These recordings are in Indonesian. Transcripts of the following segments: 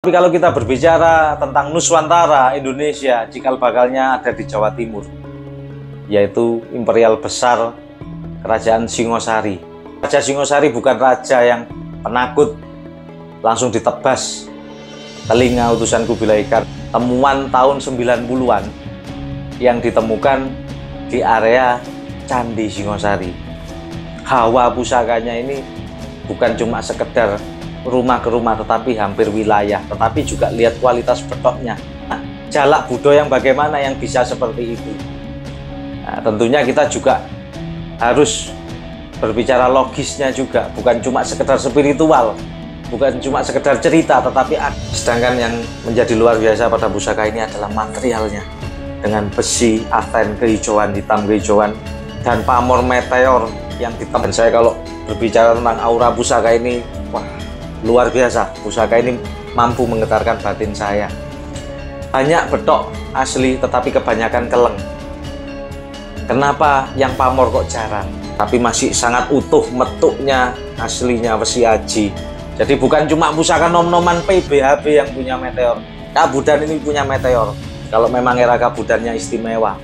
Tapi kalau kita berbicara tentang Nuswantara Indonesia, cikal bakalnya ada di Jawa Timur, yaitu Imperial Besar Kerajaan Singosari. Raja Singosari bukan raja yang penakut, langsung ditebas telinga utusan Kubilai Khan. Temuan tahun 90-an yang ditemukan di area Candi Singosari. Hawa pusakanya ini bukan cuma sekedar rumah ke rumah, tetapi hampir wilayah, tetapi juga lihat kualitas betoknya. Nah, jalak budo yang bagaimana yang bisa seperti itu. Nah, tentunya kita juga harus berbicara logisnya juga, bukan cuma sekedar spiritual, bukan cuma sekedar cerita, tetapi sedangkan yang menjadi luar biasa pada pusaka ini adalah materialnya, dengan besi, aten kehijauan, hitam kehijauan, dan pamor meteor yang hitam. Dan saya kalau berbicara tentang aura pusaka ini, wah, luar biasa. Pusaka ini mampu menggetarkan batin saya. Banyak betok asli, tetapi kebanyakan keleng. Kenapa yang pamor kok jarang? Tapi masih sangat utuh metuknya, aslinya besi aji. Jadi bukan cuma pusaka nom-noman PBHB yang punya meteor. Kabudan ini punya meteor. Kalau memang era kabudannya istimewa,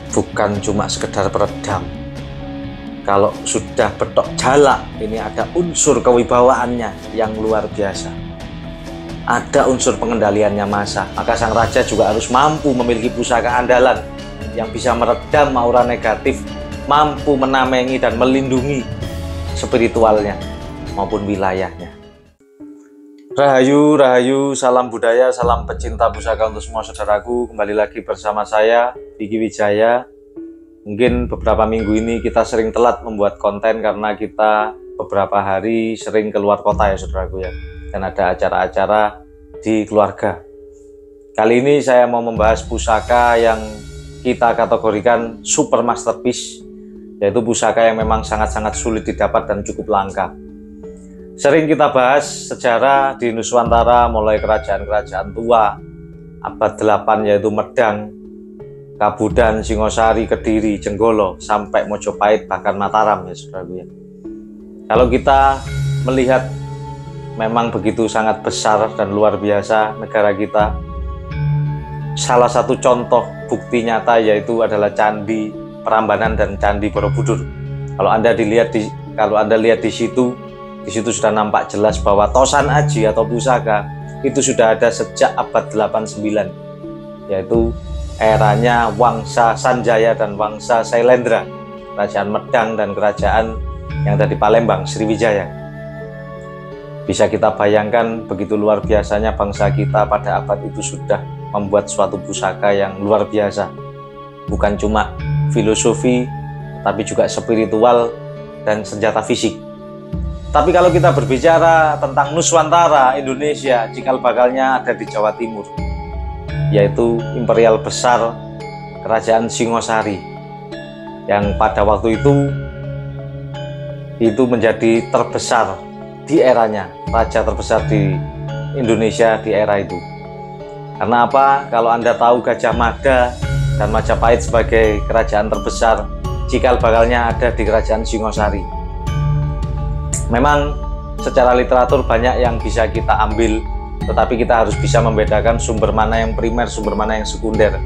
bukan cuma sekedar peredam. Kalau sudah betok jalak, ini ada unsur kewibawaannya yang luar biasa. Ada unsur pengendaliannya masa. Maka sang raja juga harus mampu memiliki pusaka andalan yang bisa meredam aura negatif, mampu menamengi dan melindungi spiritualnya maupun wilayahnya. Rahayu, rahayu, salam budaya, salam pecinta pusaka untuk semua saudaraku. Kembali lagi bersama saya, Vicky Wijaya. Mungkin beberapa minggu ini kita sering telat membuat konten karena kita beberapa hari sering keluar kota ya saudaraku ya. Dan ada acara-acara di keluarga. Kali ini saya mau membahas pusaka yang kita kategorikan super masterpiece, yaitu pusaka yang memang sangat-sangat sulit didapat dan cukup langka. Sering kita bahas sejarah di Nuswantara mulai kerajaan-kerajaan tua abad 8 yaitu Medang, Kabudan, Singosari, Kediri, Jenggolo, sampai Mojopahit, bahkan Mataram ya saudaraku ya. Kalau kita melihat memang begitu sangat besar dan luar biasa negara kita, salah satu contoh bukti nyata yaitu adalah Candi Prambanan dan Candi Borobudur. Kalau Anda lihat di situ sudah nampak jelas bahwa tosan aji atau pusaka itu sudah ada sejak abad 89, yaitu eranya Wangsa Sanjaya dan Wangsa Sailendra, kerajaan Medang dan kerajaan yang ada di Palembang, Sriwijaya. Bisa kita bayangkan begitu luar biasanya bangsa kita pada abad itu sudah membuat suatu pusaka yang luar biasa. Bukan cuma filosofi, tapi juga spiritual dan senjata fisik. Tapi kalau kita berbicara tentang Nuswantara Indonesia, cikal bakalnya ada di Jawa Timur, yaitu Imperial Besar Kerajaan Singosari, yang pada waktu itu menjadi terbesar di eranya, raja terbesar di Indonesia di era itu. Karena apa? Kalau Anda tahu Gajah Mada dan Majapahit sebagai kerajaan terbesar, cikal bakalnya ada di Kerajaan Singosari. Memang secara literatur banyak yang bisa kita ambil, tetapi kita harus bisa membedakan sumber mana yang primer, sumber mana yang sekunder.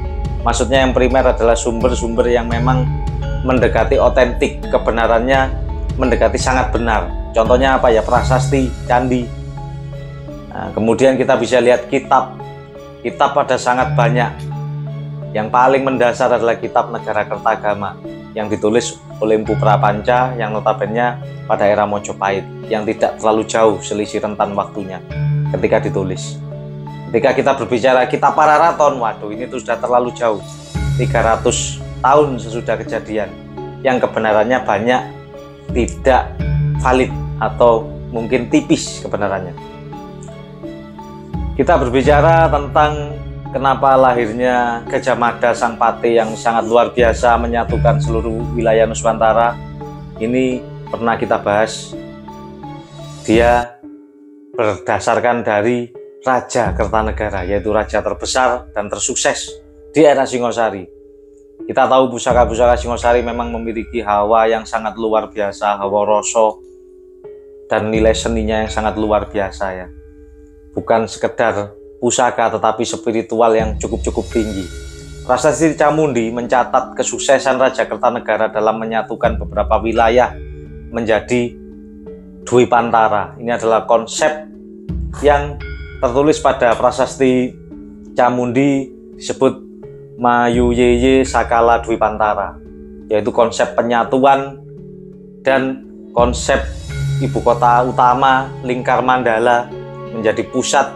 Maksudnya yang primer adalah sumber-sumber yang memang mendekati otentik, kebenarannya mendekati sangat benar. Contohnya apa ya? Prasasti, candi. Nah, kemudian kita bisa lihat kitab. Kitab ada sangat banyak. Yang paling mendasar adalah kitab Negara Kertagama yang ditulis oleh Empu Prapanca, yang notabene pada era Mojopahit, yang tidak terlalu jauh selisih rentan waktunya ketika ditulis. Ketika kita berbicara kitab Pararaton, waduh ini tuh sudah terlalu jauh, 300 tahun sesudah kejadian, yang kebenarannya banyak tidak valid atau mungkin tipis kebenarannya. Kita berbicara tentang kenapa lahirnya Gajah Mada Sang Pati yang sangat luar biasa menyatukan seluruh wilayah Nuswantara. Ini pernah kita bahas. Dia berdasarkan dari Raja Kertanegara, yaitu raja terbesar dan tersukses di era Singosari. Kita tahu pusaka-pusaka Singosari memang memiliki hawa yang sangat luar biasa, hawa rasa dan nilai seninya yang sangat luar biasa ya. bukan sekedar pusaka tetapi spiritual yang cukup tinggi. Prasasti Camundi mencatat kesuksesan Raja Kertanegara dalam menyatukan beberapa wilayah menjadi Dwipantara. Ini adalah konsep yang tertulis pada prasasti Camundi, disebut Mayuyeye Sakala Dwipantara, yaitu konsep penyatuan dan konsep ibu kota utama lingkar mandala menjadi pusat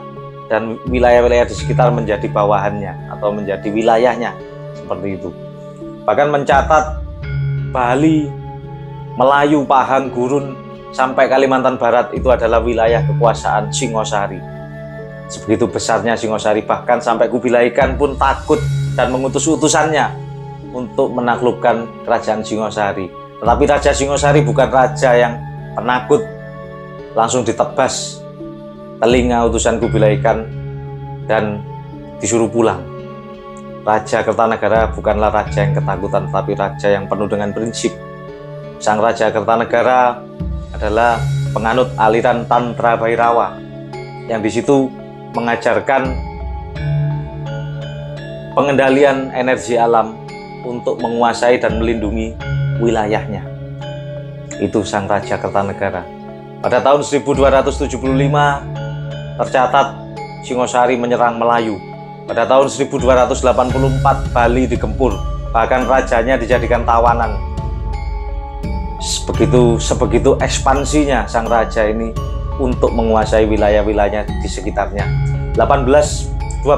dan wilayah-wilayah di sekitar menjadi bawahannya atau menjadi wilayahnya, seperti itu. Bahkan mencatat Bali, Melayu, Pahang, Gurun sampai Kalimantan Barat itu adalah wilayah kekuasaan Singosari. Sebegitu besarnya Singosari, bahkan sampai Kubilai Khan pun takut dan mengutus utusannya untuk menaklukkan kerajaan Singosari. Tetapi Raja Singosari bukan raja yang penakut, langsung ditebas telinga utusan Kubilai Khan dan disuruh pulang. Raja Kertanegara bukanlah raja yang ketakutan, tetapi raja yang penuh dengan prinsip. Sang Raja Kertanegara adalah penganut aliran Tantra Bhairawa yang di situ mengajarkan pengendalian energi alam untuk menguasai dan melindungi wilayahnya. Itu sang Raja Kertanegara. Pada tahun 1275 tercatat Singosari menyerang Melayu. Pada tahun 1284 Bali digempur, bahkan rajanya dijadikan tawanan. Sebegitu ekspansinya sang raja ini untuk menguasai wilayah-wilayahnya di sekitarnya. 1289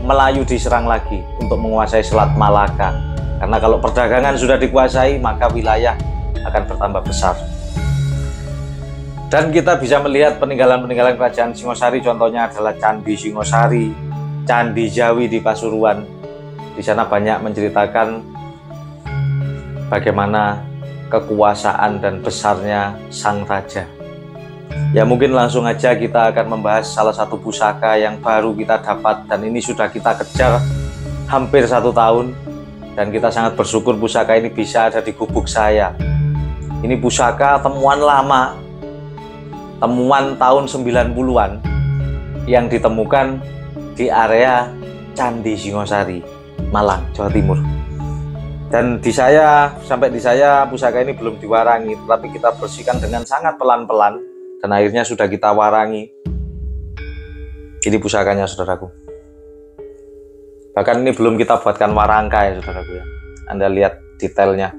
Melayu diserang lagi untuk menguasai Selat Malaka. Karena kalau perdagangan sudah dikuasai, maka wilayah akan bertambah besar. Dan kita bisa melihat peninggalan-peninggalan kerajaan Singosari, contohnya adalah Candi Singosari, Candi Jawi di Pasuruan. Di sana banyak menceritakan bagaimana kekuasaan dan besarnya sang raja. Ya mungkin langsung aja kita akan membahas salah satu pusaka yang baru kita dapat, dan ini sudah kita kejar hampir 1 tahun, dan kita sangat bersyukur pusaka ini bisa ada di gubuk saya. Ini pusaka temuan lama, temuan tahun 90-an yang ditemukan di area Candi Singosari, Malang, Jawa Timur. Dan sampai di saya pusaka ini belum diwarangi, tetapi kita bersihkan dengan sangat pelan-pelan dan akhirnya sudah kita warangi. Ini pusakanya, saudaraku. Bahkan ini belum kita buatkan warangka ya, saudaraku ya. Anda lihat detailnya.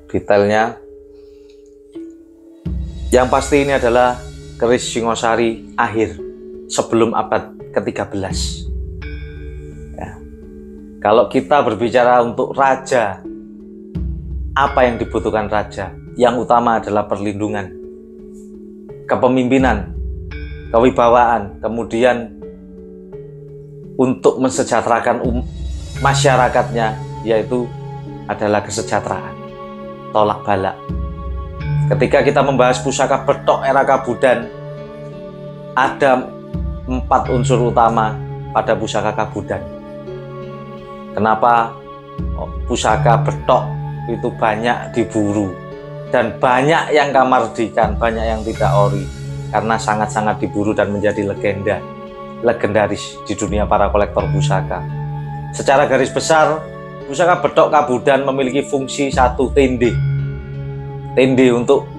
Detailnya. Yang pasti ini adalah keris Singosari akhir sebelum abad ke-13. Ya. Kalau kita berbicara untuk raja, apa yang dibutuhkan raja? Yang utama adalah perlindungan, kepemimpinan, kewibawaan, kemudian untuk mensejahterakan masyarakatnya, yaitu adalah kesejahteraan, tolak balak. Ketika kita membahas pusaka Betok era Kabudan, ada 4 unsur utama pada pusaka Kabudan. Kenapa pusaka Betok itu banyak diburu dan banyak yang kamardikan, banyak yang tidak ori, karena sangat-sangat diburu dan menjadi legendaris di dunia para kolektor pusaka. Secara garis besar, pusaka Betok Kabudan memiliki fungsi satu, tende untuk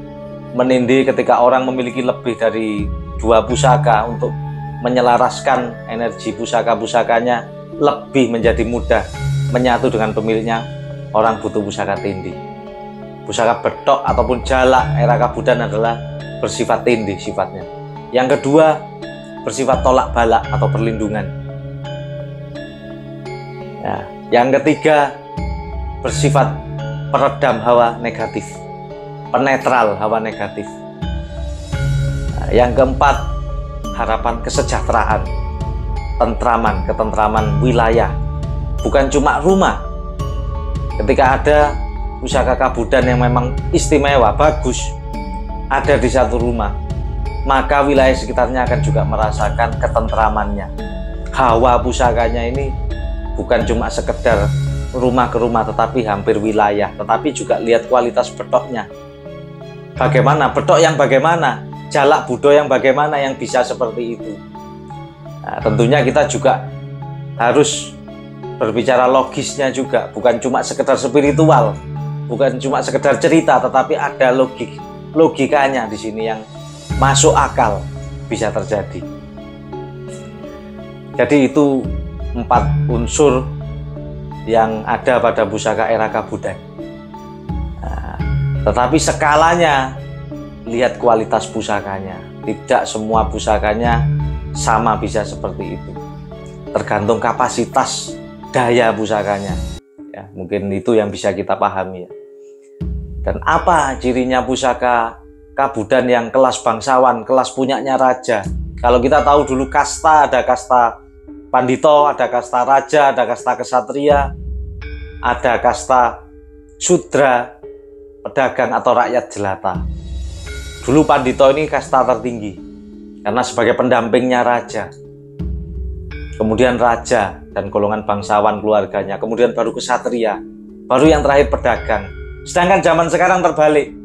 meninde ketika orang memiliki lebih dari 2 pusaka, untuk menyelaraskan energi pusaka-pusakanya lebih menjadi mudah menyatu dengan pemiliknya. Orang butuh pusaka tende. Pusaka Betok ataupun Jalak era Kabudan adalah bersifat tende sifatnya. Yang kedua, bersifat tolak balak atau perlindungan. Ya. Yang ketiga, bersifat peredam hawa negatif, penetral hawa negatif. Nah, yang keempat, harapan kesejahteraan, ketentraman wilayah, bukan cuma rumah. Ketika ada pusaka Kabudan yang memang istimewa, bagus, ada di satu rumah, maka wilayah sekitarnya akan juga merasakan ketentramannya. Hawa pusakanya ini bukan cuma sekedar rumah ke rumah, tetapi hampir wilayah, tetapi juga lihat kualitas betoknya. Bagaimana betok yang bagaimana, jalak budo yang bagaimana yang bisa seperti itu. Nah, tentunya kita juga harus berbicara logisnya juga, bukan cuma sekedar spiritual, bukan cuma sekedar cerita, tetapi ada logikanya di sini yang masuk akal bisa terjadi. Jadi itu 4 unsur yang ada pada pusaka era Kabudayan. Nah, tetapi skalanya, lihat kualitas pusakanya. Tidak semua pusakanya sama bisa seperti itu. Tergantung kapasitas daya pusakanya. Ya, mungkin itu yang bisa kita pahami ya. Dan apa cirinya pusaka Kabudayan yang kelas bangsawan, kelas punyanya raja? Kalau kita tahu dulu kasta, ada kasta pandito, ada kasta raja, ada kasta kesatria, ada kasta sudra, pedagang atau rakyat jelata. Dulu pandito ini kasta tertinggi karena sebagai pendampingnya raja. Kemudian raja dan golongan bangsawan keluarganya, kemudian baru kesatria, baru yang terakhir pedagang. Sedangkan zaman sekarang terbalik.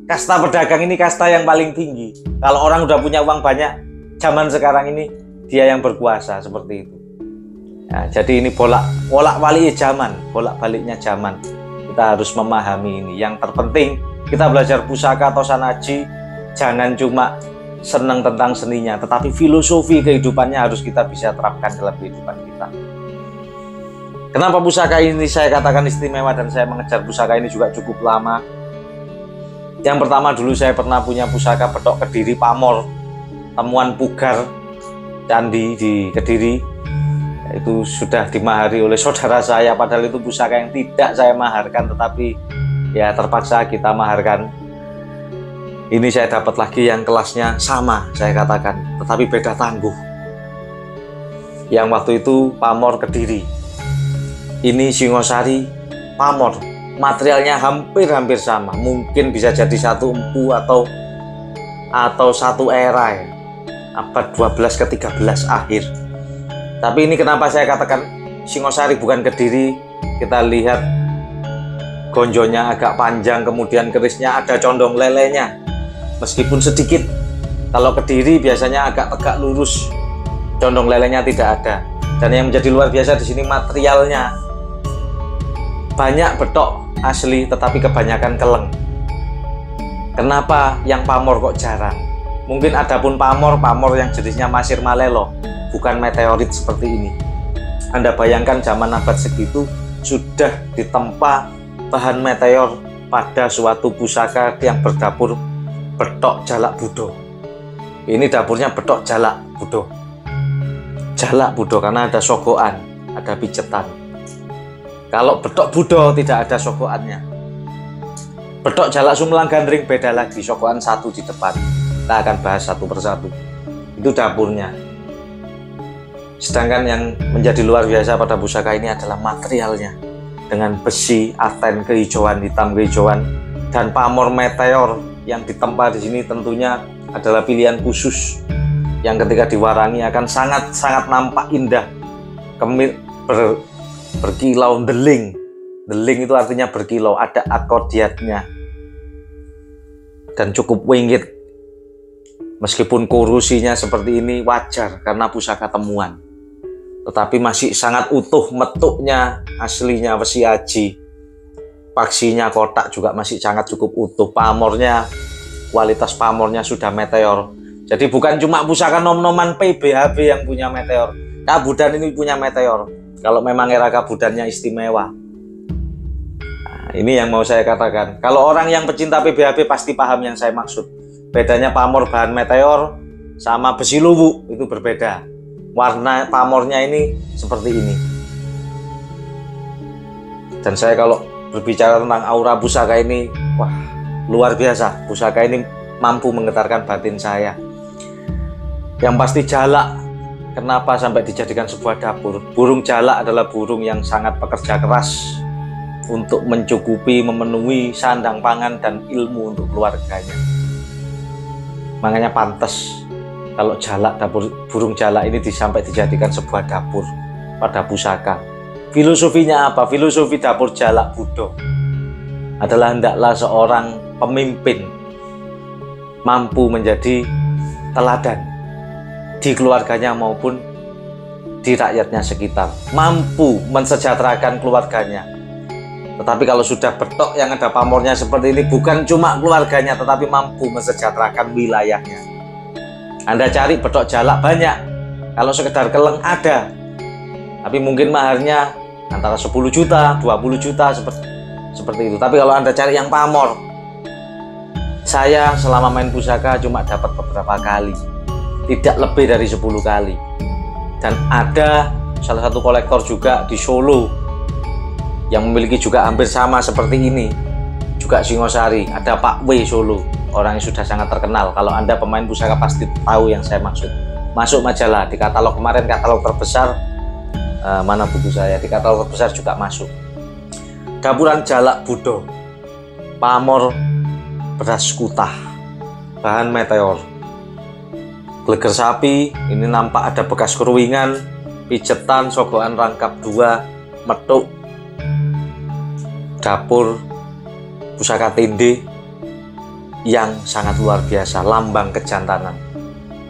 Kasta pedagang ini kasta yang paling tinggi. Kalau orang udah punya uang banyak, zaman sekarang ini dia yang berkuasa, seperti itu. Nah, jadi ini bolak-balik zaman, bolak-baliknya zaman. Kita harus memahami ini. Yang terpenting kita belajar pusaka atau sanaji, jangan cuma senang tentang seninya, tetapi filosofi kehidupannya harus kita bisa terapkan dalam kehidupan kita. Kenapa pusaka ini saya katakan istimewa dan saya mengejar pusaka ini juga cukup lama? Yang pertama, dulu saya pernah punya pusaka betok Kediri Pamor, temuan pugar candi di Kediri. Itu sudah dimahari oleh saudara saya, padahal itu pusaka yang tidak saya maharkan, tetapi ya terpaksa kita maharkan. Ini saya dapat lagi yang kelasnya sama, saya katakan, tetapi beda tangguh. Yang waktu itu Pamor Kediri, ini Singosari Pamor. Materialnya hampir sama, mungkin bisa jadi satu empu atau satu era ya, abad 12 ke 13 akhir. Tapi ini kenapa saya katakan Singosari bukan Kediri? Kita lihat gonjonya agak panjang, kemudian kerisnya ada condong lelenya, meskipun sedikit. Kalau Kediri biasanya agak tegak lurus, condong lelenya tidak ada. Dan yang menjadi luar biasa di sini materialnya, banyak betok asli tetapi kebanyakan keleng. Kenapa yang Pamor kok jarang? Mungkin ada pun Pamor yang jenisnya Masir Malelo, bukan meteorit seperti ini. Anda bayangkan zaman abad segitu sudah ditempa bahan meteor pada suatu pusaka yang berdapur betok jalak budo. Ini dapurnya betok jalak budo. Jalak budo karena ada sogokan, ada pijetan. Kalau betok budo tidak ada sogokannya. Betok jalak Sumlang Gandring beda lagi, sogokan satu di depan. Kita akan bahas satu persatu. Itu dapurnya. Sedangkan yang menjadi luar biasa pada pusaka ini adalah materialnya. Dengan besi, aten kehijauan, hitam kehijauan, dan pamor meteor yang ditempa di sini tentunya adalah pilihan khusus yang ketika diwarangi akan sangat nampak indah. Berkilau, deling itu artinya berkilau, ada akordiatnya dan cukup wingit. Meskipun korusinya seperti ini wajar karena pusaka temuan, tetapi masih sangat utuh metuknya aslinya besi aji. Paksinya kotak juga masih sangat cukup utuh. Pamornya, kualitas pamornya sudah meteor. Jadi bukan cuma pusaka nom-noman PBHB yang punya meteor, Kabudayan ini punya meteor. Kalau memang era Kabudayannya istimewa. Nah, ini yang mau saya katakan. Kalau orang yang pecinta PBHB pasti paham yang saya maksud. Bedanya pamor bahan meteor sama besi luwu itu berbeda. Warna pamornya ini seperti ini. Dan saya kalau berbicara tentang aura pusaka ini, wah, luar biasa. Pusaka ini mampu menggetarkan batin saya. Yang pasti jalak. Kenapa sampai dijadikan sebuah dapur? Burung jalak adalah burung yang sangat pekerja keras untuk mencukupi, memenuhi sandang pangan dan ilmu untuk keluarganya. Makanya pantas kalau jalak, burung jalak ini sampai dijadikan sebuah dapur pada pusaka. Filosofinya apa? Filosofi dapur Jalak Budo adalah hendaklah seorang pemimpin mampu menjadi teladan di keluarganya maupun di rakyatnya sekitar, mampu mensejahterakan keluarganya. Tetapi kalau sudah betok yang ada pamornya seperti ini, bukan cuma keluarganya tetapi mampu mensejahterakan wilayahnya. Anda cari betok Jalak banyak, kalau sekedar keleng ada, tapi mungkin maharnya antara 10 juta, 20 juta seperti itu. Tapi kalau Anda cari yang pamor, saya selama main pusaka cuma dapat beberapa kali, tidak lebih dari 10 kali. Dan ada salah satu kolektor juga di Solo yang memiliki juga hampir sama seperti ini, juga Singosari. Ada Pak W Solo, orang yang sudah sangat terkenal. Kalau Anda pemain pusaka pasti tahu yang saya maksud. Masuk majalah, di katalog kemarin, katalog terbesar, mana buku saya, di katalog terbesar juga masuk. Dapuran Jalak Budo, pamor beras kutah, bahan meteor, geleger sapi, ini nampak ada bekas keruingan, pijetan, sogokan rangkap 2, metuk. Dapur pusaka tende yang sangat luar biasa, lambang kejantanan.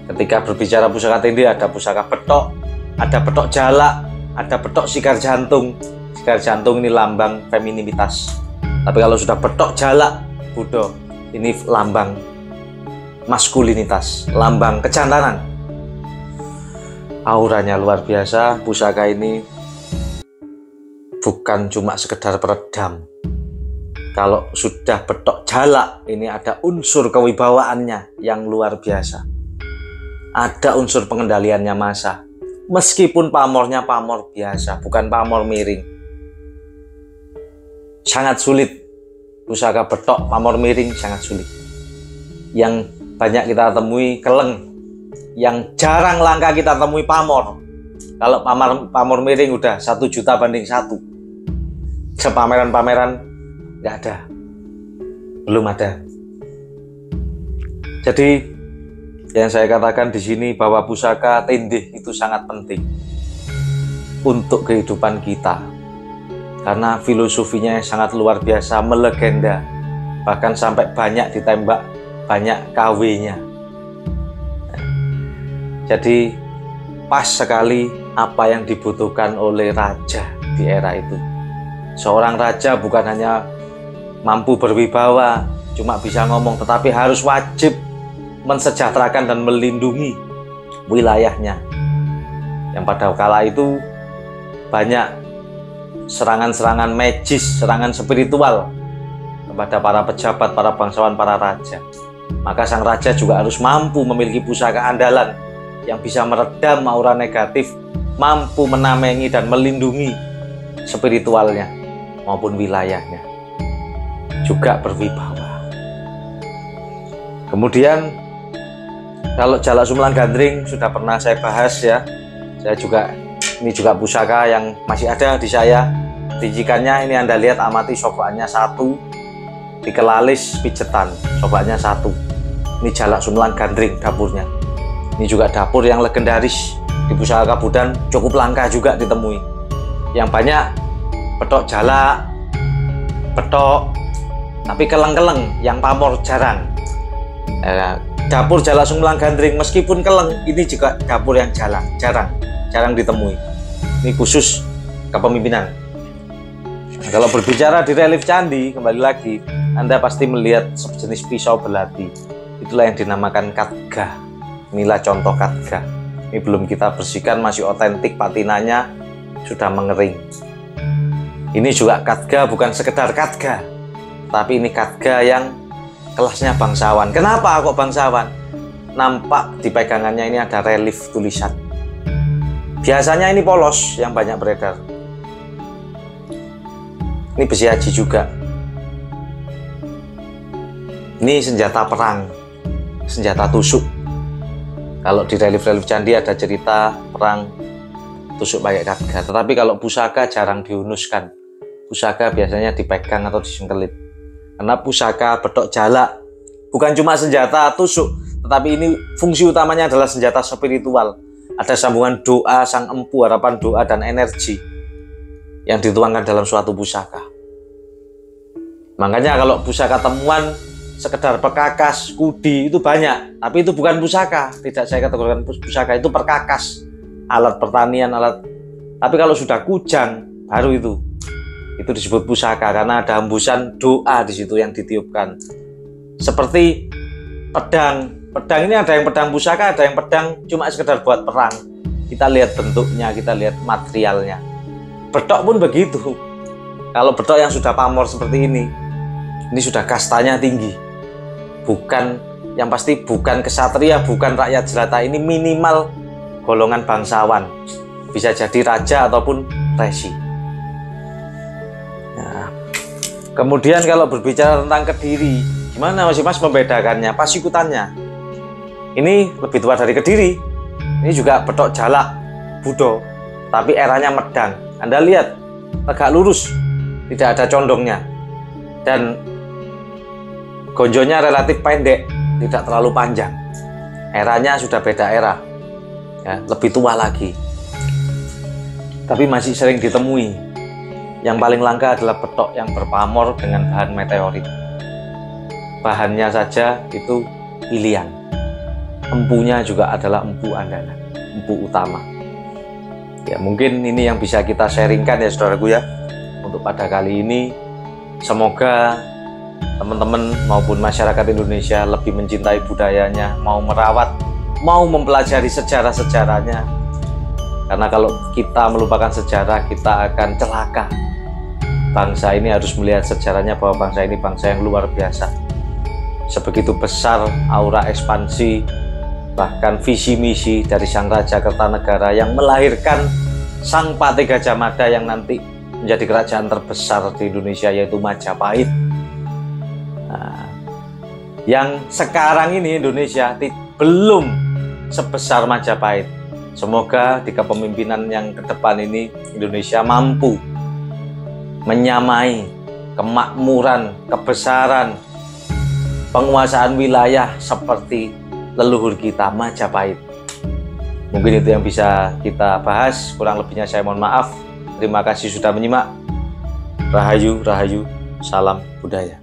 Ketika berbicara pusaka tende, ada pusaka betok, ada betok Jalak, ada betok sikar jantung. Sikar jantung ini lambang femininitas. Tapi kalau sudah betok Jalak Budo, ini lambang maskulinitas, lambang kejantanan. Auranya luar biasa. Pusaka ini bukan cuma sekedar peredam. Kalau sudah betok Jalak, ini ada unsur kewibawaannya yang luar biasa. Ada unsur pengendaliannya massa. Meskipun pamornya pamor biasa, bukan pamor miring. Sangat sulit pusaka betok pamor miring, sangat sulit. Yang banyak kita temui keleng, yang jarang langka kita temui pamor. Kalau pamor miring udah 1 juta banding 1. Sepameran-pameran nggak ada, belum ada. Jadi yang saya katakan di sini bahwa pusaka tindih itu sangat penting untuk kehidupan kita, karena filosofinya sangat luar biasa, melegenda, bahkan sampai banyak ditembak, banyak KW-nya. Jadi pas sekali apa yang dibutuhkan oleh raja di era itu. Seorang raja bukan hanya mampu berwibawa, cuma bisa ngomong, tetapi harus wajib mensejahterakan dan melindungi wilayahnya. Yang pada kala itu banyak serangan-serangan magis, serangan spiritual kepada para pejabat, para bangsawan, para raja. Maka sang raja juga harus mampu memiliki pusaka andalan yang bisa meredam aura negatif, mampu menamengi dan melindungi spiritualnya maupun wilayahnya, juga berwibawa. Kemudian kalau Jalak Sumlang Gandring sudah pernah saya bahas ya. Saya juga, ini juga pusaka yang masih ada di saya. Rincikannya ini Anda lihat, amati sogokannya 1, dikelalis pijetan, sogokannya 1. Ini Jalak Sumlang Gandring dapurnya. Ini juga dapur yang legendaris di pusaka Kabudan, cukup langka juga ditemui. Yang banyak betok Jalak, betok, tapi keleng-keleng, yang pamor jarang. Dapur Jalak Sumlang Gandring meskipun keleng, ini juga dapur yang jarang ditemui. Ini khusus kepemimpinan. Nah, kalau berbicara di relief candi, kembali lagi, Anda pasti melihat sejenis pisau belati. Itulah yang dinamakan katga. Inilah contoh katga. Ini belum kita bersihkan, masih otentik, patinanya sudah mengering. Ini juga katga, bukan sekedar katga, tapi ini katga yang kelasnya bangsawan. Kenapa kok bangsawan? Nampak di pegangannya ini ada relief tulisan. Biasanya ini polos yang banyak beredar. Ini besi haji juga. Ini senjata perang, senjata tusuk. Kalau di relief-relief candi ada cerita perang tusuk pakai katga. Tetapi kalau pusaka jarang dihunuskan. Pusaka biasanya dipegang atau disengkelit. Karena pusaka betok Jalak bukan cuma senjata tusuk, tetapi ini fungsi utamanya adalah senjata spiritual. Ada sambungan doa sang empu, harapan doa dan energi. yang dituangkan dalam suatu pusaka. Makanya kalau pusaka temuan sekedar perkakas, kudi itu banyak, tapi itu bukan pusaka, tidak saya kategorikan pusaka, itu perkakas, alat pertanian, alat. Tapi kalau sudah kujang, baru itu disebut pusaka karena ada hembusan doa di situ yang ditiupkan. Seperti pedang ini ada yang pedang pusaka, ada yang pedang cuma sekedar buat perang. Kita lihat bentuknya, kita lihat materialnya. Bedok pun begitu. Kalau bedok yang sudah pamor seperti ini sudah kastanya tinggi. Bukan, yang pasti bukan kesatria, bukan rakyat jelata, ini minimal golongan bangsawan. Bisa jadi raja ataupun resi. Nah, kemudian kalau berbicara tentang Kediri, gimana Mas membedakannya, pasikutannya? Ini lebih tua dari Kediri. Ini juga bedok jalak Budo, tapi eranya Medang. Anda lihat, tegak lurus, tidak ada condongnya. Dan gonjonya relatif pendek, tidak terlalu panjang. Eranya sudah beda era, ya, lebih tua lagi. Tapi masih sering ditemui. Yang paling langka adalah betok yang berpamor dengan bahan meteorit. Bahannya saja itu pilihan. Empunya juga adalah empu andalan, empu utama. Ya, mungkin ini yang bisa kita sharingkan ya saudaraku ya. Untuk pada kali ini, semoga teman-teman maupun masyarakat Indonesia lebih mencintai budayanya, mau merawat, mau mempelajari sejarah-sejarahnya. Karena kalau kita melupakan sejarah, kita akan celaka. Bangsa ini harus melihat sejarahnya bahwa bangsa ini bangsa yang luar biasa. Sebegitu besar aura ekspansi, bahkan visi misi dari Sang Raja Kertanegara yang melahirkan Sang Patih Gajah Mada yang nanti menjadi kerajaan terbesar di Indonesia, yaitu Majapahit. Nah, yang sekarang ini Indonesia belum sebesar Majapahit. Semoga di kepemimpinan yang ke depan ini Indonesia mampu menyamai kemakmuran, kebesaran, penguasaan wilayah seperti leluhur kita Majapahit. Mungkin itu yang bisa kita bahas, kurang lebihnya saya mohon maaf. Terima kasih sudah menyimak. Rahayu, rahayu, salam budaya.